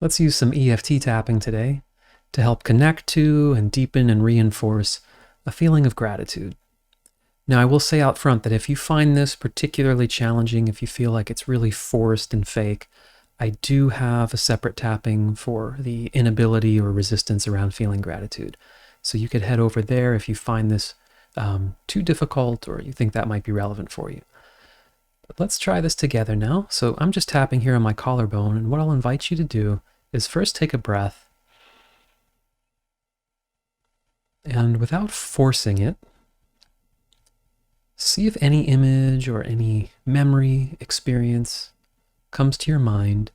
Let's use some EFT tapping today to help connect to and deepen and reinforce a feeling of gratitude. Now, I will say out front that if you find this particularly challenging, if you feel like it's really forced and fake, I do have a separate tapping for the inability or resistance around feeling gratitude. So you could head over there if you find this too difficult or you think that might be relevant for you. But let's try this together now. So I'm just tapping here on my collarbone, and what I'll invite you to do is first take a breath, and without forcing it, see if any image or any memory, experience comes to your mind,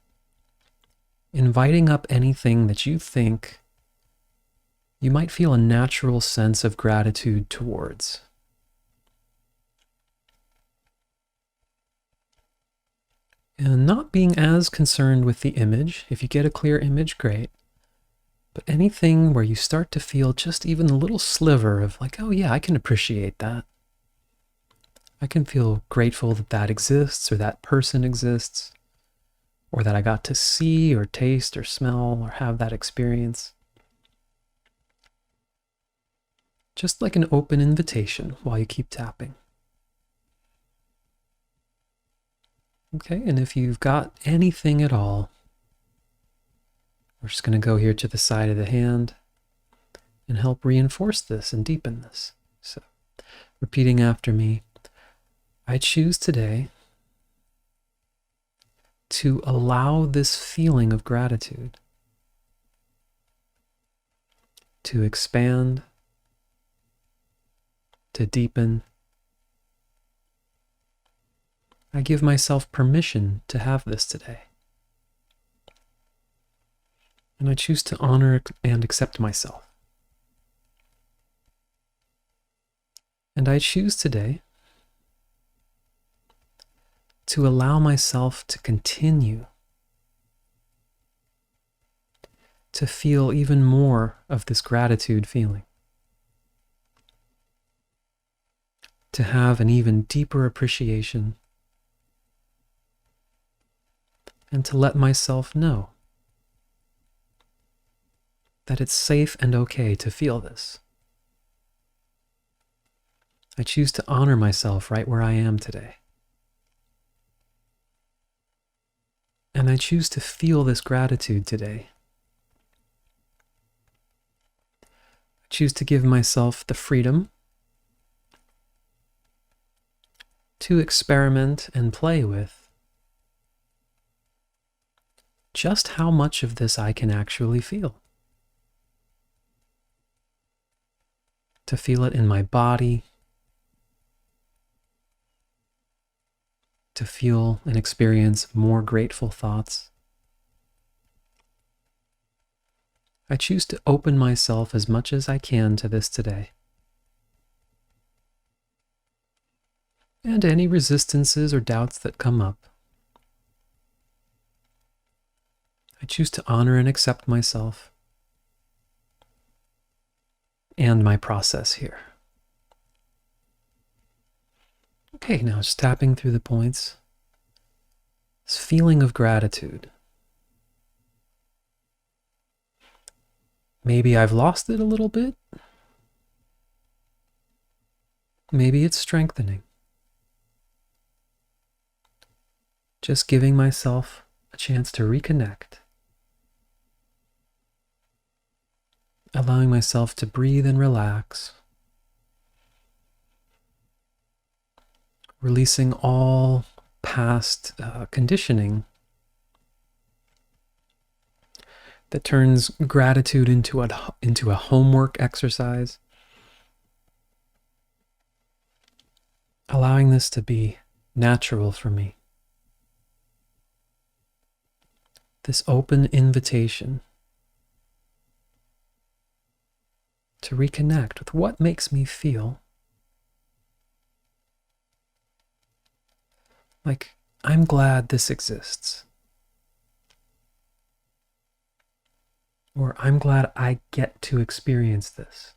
inviting up anything that you think you might feel a natural sense of gratitude towards. And not being as concerned with the image. If you get a clear image, great. But anything where you start to feel just even a little sliver of like, oh yeah, I can appreciate that. I can feel grateful that that exists, or that person exists, or that I got to see or taste or smell or have that experience. Just like an open invitation while you keep tapping. Okay, and if you've got anything at all, we're just going to go here to the side of the hand and help reinforce this and deepen this. So, repeating after me, I choose today to allow this feeling of gratitude to expand, to deepen. I give myself permission to have this today. And I choose to honor and accept myself. And I choose today to allow myself to continue to feel even more of this gratitude feeling, to have an even deeper appreciation, and to let myself know that it's safe and okay to feel this. I choose to honor myself right where I am today. And I choose to feel this gratitude today. I choose to give myself the freedom to experiment and play with just how much of this I can actually feel. To feel it in my body, to feel and experience more grateful thoughts. I choose to open myself as much as I can to this today. And any resistances or doubts that come up, I choose to honor and accept myself and my process here. Okay, now just tapping through the points. This feeling of gratitude. Maybe I've lost it a little bit. Maybe it's strengthening. Just giving myself a chance to reconnect. Allowing myself to breathe and relax. Releasing all past conditioning that turns gratitude into a homework exercise. Allowing this to be natural for me. This open invitation to reconnect with what makes me feel like I'm glad this exists. Or I'm glad I get to experience this.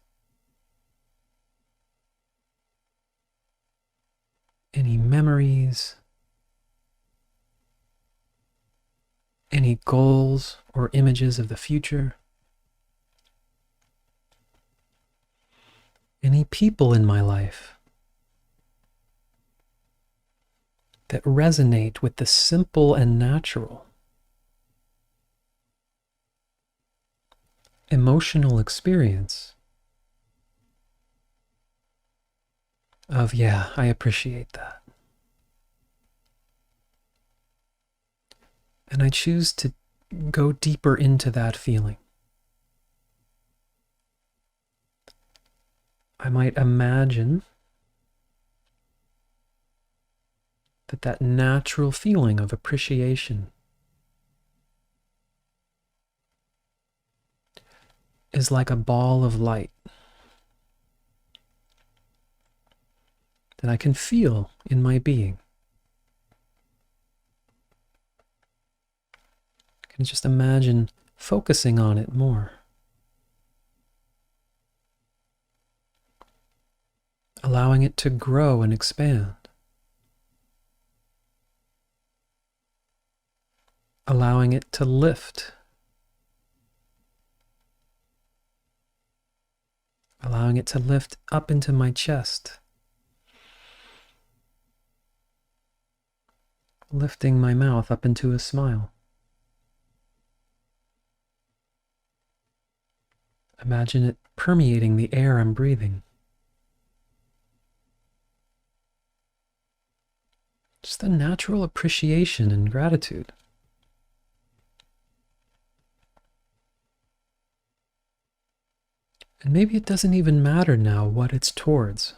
Any memories, any goals or images of the future, any people in my life that resonate with the simple and natural emotional experience of, yeah, I appreciate that. And I choose to go deeper into that feeling. I might imagine that natural feeling of appreciation is like a ball of light that I can feel in my being. I can just imagine focusing on it more, allowing it to grow and expand, allowing it to lift, allowing it to lift up into my chest, lifting my mouth up into a smile. Imagine it permeating the air I'm breathing. Just a natural appreciation and gratitude. And maybe it doesn't even matter now what it's towards.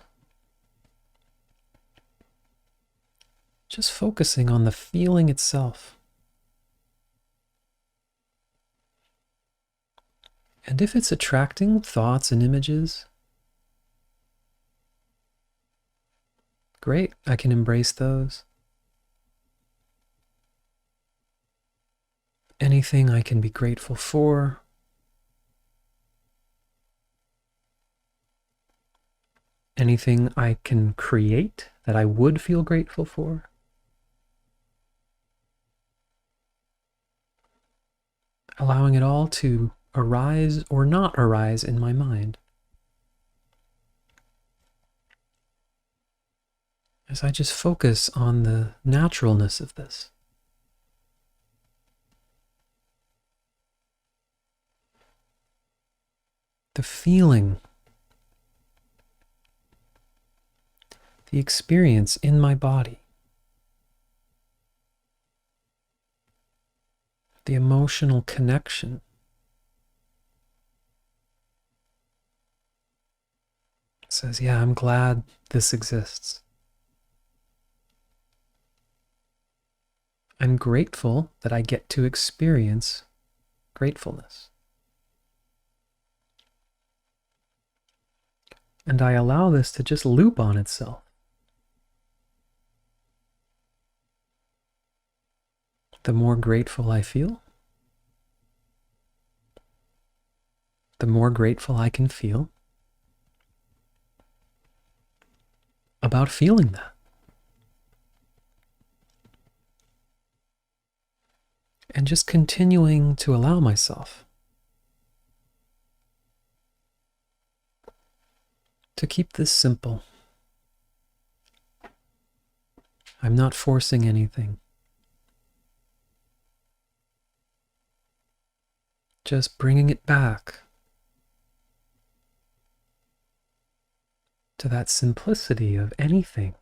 Just focusing on the feeling itself. And if it's attracting thoughts and images, great, I can embrace those. Anything I can be grateful for. Anything I can create that I would feel grateful for. Allowing it all to arise or not arise in my mind. As I just focus on the naturalness of this. The feeling, the experience in my body, the emotional connection. It says, yeah, I'm glad this exists. I'm grateful that I get to experience gratefulness. And I allow this to just loop on itself. The more grateful I feel, the more grateful I can feel about feeling that. And just continuing to allow myself to keep this simple. I'm not forcing anything. Just bringing it back to that simplicity of anything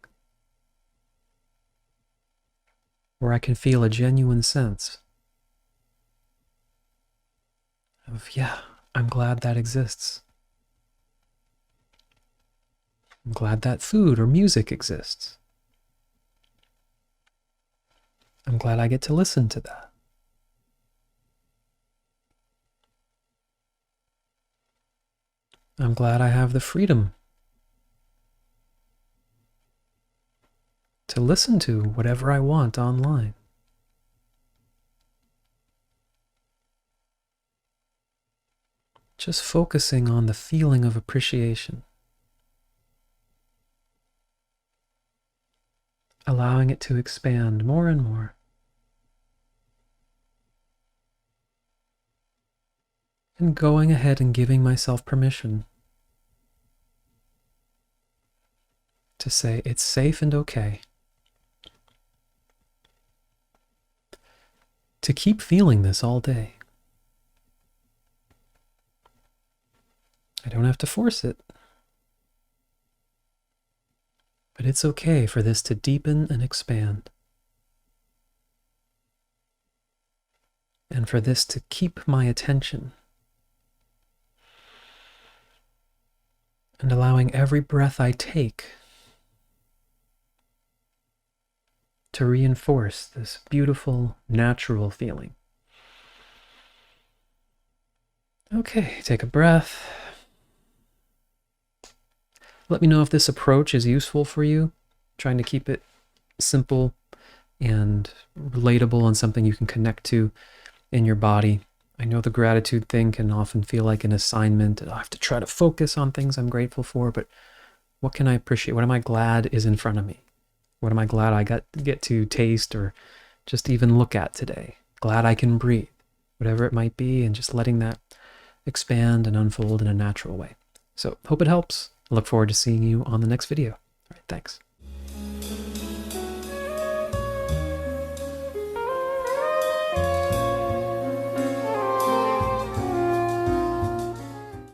where I can feel a genuine sense of, yeah, I'm glad that exists. I'm glad that food or music exists. I'm glad I get to listen to that. I'm glad I have the freedom to listen to whatever I want online. Just focusing on the feeling of appreciation. Allowing it to expand more and more. And going ahead and giving myself permission to say it's safe and okay to keep feeling this all day. I don't have to force it, but it's okay for this to deepen and expand, and for this to keep my attention, and allowing every breath I take to reinforce this beautiful, natural feeling. Okay, take a breath. Let me know if this approach is useful for you, trying to keep it simple and relatable and something you can connect to in your body. I know the gratitude thing can often feel like an assignment. I have to try to focus on things I'm grateful for, but what can I appreciate? What am I glad is in front of me? What am I glad I get to taste or just even look at today? Glad I can breathe, whatever it might be, and just letting that expand and unfold in a natural way. So hope it helps. I look forward to seeing you on the next video. All right, thanks.